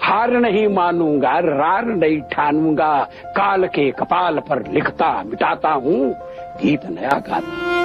हार नहीं मानूंगा, रार नहीं ठानूंगा, काल के कपाल पर लिखता मिटाता हूँ, गीत नया गाता।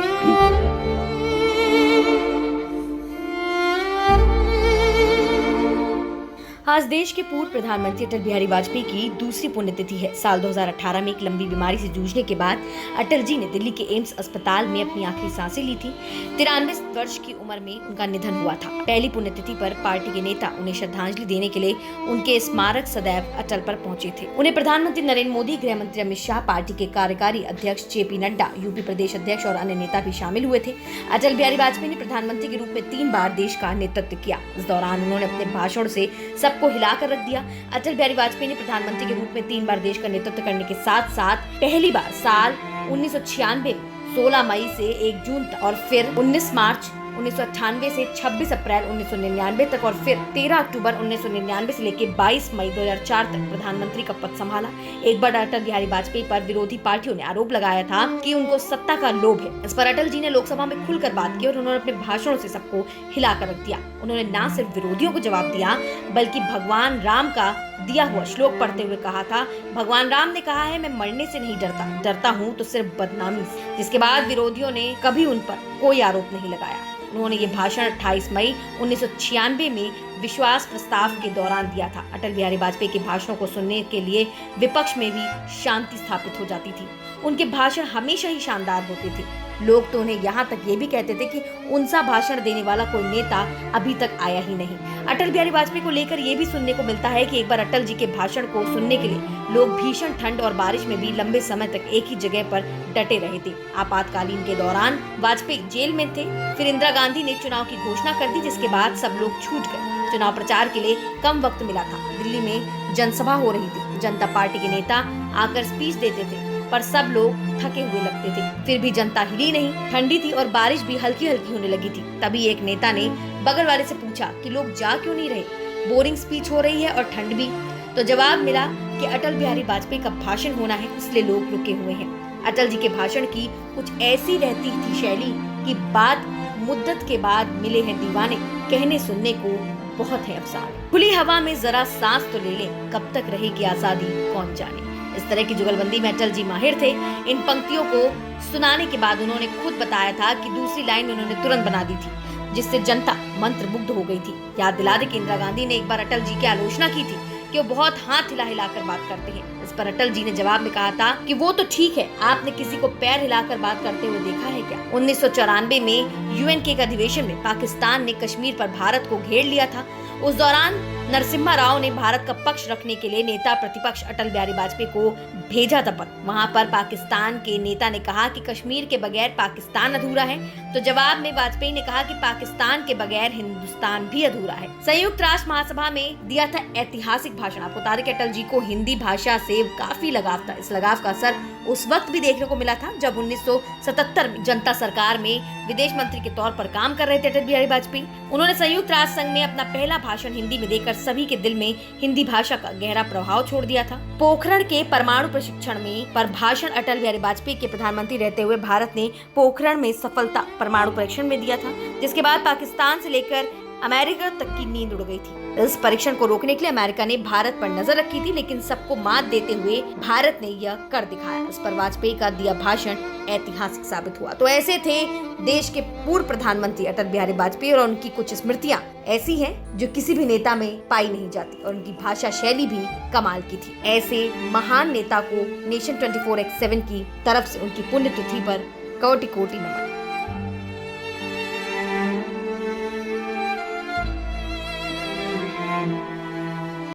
आज देश के पूर्व प्रधानमंत्री अटल बिहारी वाजपेयी की दूसरी पुण्यतिथि है। साल 2018 में एक लंबी बीमारी से जूझने के बाद अटल जी ने दिल्ली के एम्स अस्पताल में अपनी आखिरी सांसें ली थी। 93 वर्ष की उम्र में उनका निधन हुआ था। पहली पुण्यतिथि पर पार्टी के नेता उन्हें श्रद्धांजलि देने के लिए उनके स्मारक सदैव अटल पर पहुंचे थे। उन्हें प्रधानमंत्री नरेंद्र मोदी, गृह मंत्री अमित शाह, पार्टी के कार्यकारी अध्यक्ष JP नड्डा, यूपी प्रदेश अध्यक्ष और अन्य नेता भी शामिल हुए थे। अटल बिहारी वाजपेयी ने प्रधानमंत्री के रूप में 3 बार देश का नेतृत्व किया। इस दौरान उन्होंने अपने भाषण से सबको हिलाकर रख दिया। अटल बिहारी वाजपेयी ने प्रधानमंत्री के रूप में 3 बार देश का नेतृत्व करने के साथ साथ पहली बार साल 1996 में 16 मई से 1 जून तक और फिर 19 मार्च 1998 से 26 अप्रैल 1999 तक और फिर 13 अक्टूबर 1999 से लेकर 22 मई 2004 तक प्रधानमंत्री का पद संभाला। एक बार अटल बिहारी वाजपेयी पर विरोधी पार्टियों ने आरोप लगाया था कि उनको सत्ता का लोभ है। इस पर अटल जी ने लोकसभा में खुलकर बात की और उन्होंने अपने भाषणों से सबको हिलाकर रख दिया। उन्होंने न सिर्फ विरोधियों को जवाब दिया बल्कि भगवान राम का दिया हुआ श्लोक पढ़ते हुए कहा था, भगवान राम ने कहा है, मैं मरने से नहीं डरता, डरता हूँ तो सिर्फ बदनामी से। जिसके बाद विरोधियों ने कभी उन पर कोई आरोप नहीं लगाया। उन्होंने ये भाषण 28 मई 1996 में विश्वास प्रस्ताव के दौरान दिया था। अटल बिहारी वाजपेयी के भाषणों को सुनने के लिए विपक्ष में भी शांति स्थापित हो जाती थी। उनके भाषण हमेशा ही शानदार होते थे। लोग तो उन्हें यहाँ तक ये भी कहते थे कि उनसा भाषण देने वाला कोई नेता अभी तक आया ही नहीं। अटल बिहारी वाजपेयी को लेकर ये भी सुनने को मिलता है कि एक बार अटल जी के भाषण को सुनने के लिए लोग भीषण ठंड और बारिश में भी लंबे समय तक एक ही जगह पर डटे रहे थे। आपातकालीन के दौरान वाजपेयी जेल में थे। फिर इंदिरा गांधी ने चुनाव की घोषणा कर दी, जिसके बाद सब लोग छूट गए। चुनाव प्रचार के लिए कम वक्त मिला था। दिल्ली में जनसभा हो रही थी। जनता पार्टी के नेता आकर स्पीच देते थे पर सब लोग थके हुए लगते थे। फिर भी जनता हिली नहीं। ठंडी थी और बारिश भी हल्की हल्की होने लगी थी। तभी एक नेता ने बगल वाले से पूछा कि लोग जा क्यों नहीं रहे, बोरिंग स्पीच हो रही है और ठंड भी। तो जवाब मिला कि अटल बिहारी वाजपेयी का भाषण होना है, इसलिए लोग रुके हुए हैं। अटल जी के भाषण की कुछ ऐसी रहती थी शैली कि बाद मुद्दत के बाद मिले हैं दीवाने, कहने सुनने को बहुत है अफसाने। खुली हवा में जरा सांस तो ले लें, कब तक रहेगी आजादी कौन जाने। इस तरह की जुगलबंदी में अटल जी माहिर थे। इन पंक्तियों को सुनाने के बाद उन्होंने खुद बताया था कि दूसरी लाइन उन्होंने तुरंत बना दी थी, जिससे जनता मंत्रमुग्ध हो गई थी। याद दिला दे कि इंदिरा गांधी ने एक बार अटल जी की आलोचना की थी कि वो बहुत हाथ हिलाकर बात करते हैं। इस पर अटल जी ने जवाब में कहा था कि वो तो ठीक है, आपने किसी को पैर हिलाकर बात करते हुए देखा है क्या? 1994 में UN के एक अधिवेशन में पाकिस्तान ने कश्मीर पर भारत को घेर लिया था। उस दौरान नरसिम्हा राव ने भारत का पक्ष रखने के लिए नेता प्रतिपक्ष अटल बिहारी वाजपेयी को भेजा था पत्र। वहां पर पाकिस्तान के नेता ने कहा कि कश्मीर के बगैर पाकिस्तान अधूरा है। तो जवाब में वाजपेयी ने कहा कि पाकिस्तान के बगैर हिंदुस्तान भी अधूरा है। संयुक्त राष्ट्र महासभा में दिया था ऐतिहासिक भाषण। आपको बता दें कि अटल जी को हिंदी भाषा से काफी लगाव था। इस लगाव का असर उस वक्त भी देखने को मिला था जब 1977 में जनता सरकार में विदेश मंत्री के तौर पर काम कर रहे थे अटल बिहारी वाजपेयी। उन्होंने संयुक्त राष्ट्र संघ में अपना पहला भाषण हिंदी में देकर सभी के दिल में हिंदी भाषा का गहरा प्रभाव छोड़ दिया था। पोखरण के परमाणु प्रशिक्षण में पर भाषण अटल बिहारी वाजपेयी के प्रधानमंत्री रहते हुए भारत ने पोखरण में सफलता परमाणु परीक्षण में दिया था, जिसके बाद पाकिस्तान से लेकर अमेरिका तक की नींद उड़ गई थी। इस परीक्षण को रोकने के लिए अमेरिका ने भारत पर नजर रखी थी, लेकिन सबको मात देते हुए भारत ने यह कर दिखाया। इस पर वाजपेयी का दिया भाषण ऐतिहासिक साबित हुआ। तो ऐसे थे देश के पूर्व प्रधानमंत्री अटल बिहारी वाजपेयी और उनकी कुछ स्मृतियां ऐसी हैं जो किसी भी नेता में पाई नहीं जाती और उनकी भाषा शैली भी कमाल की थी। ऐसे महान नेता को नेशन 24x7 की तरफ से उनकी पुण्यतिथि पर कोटि कोटि नमन।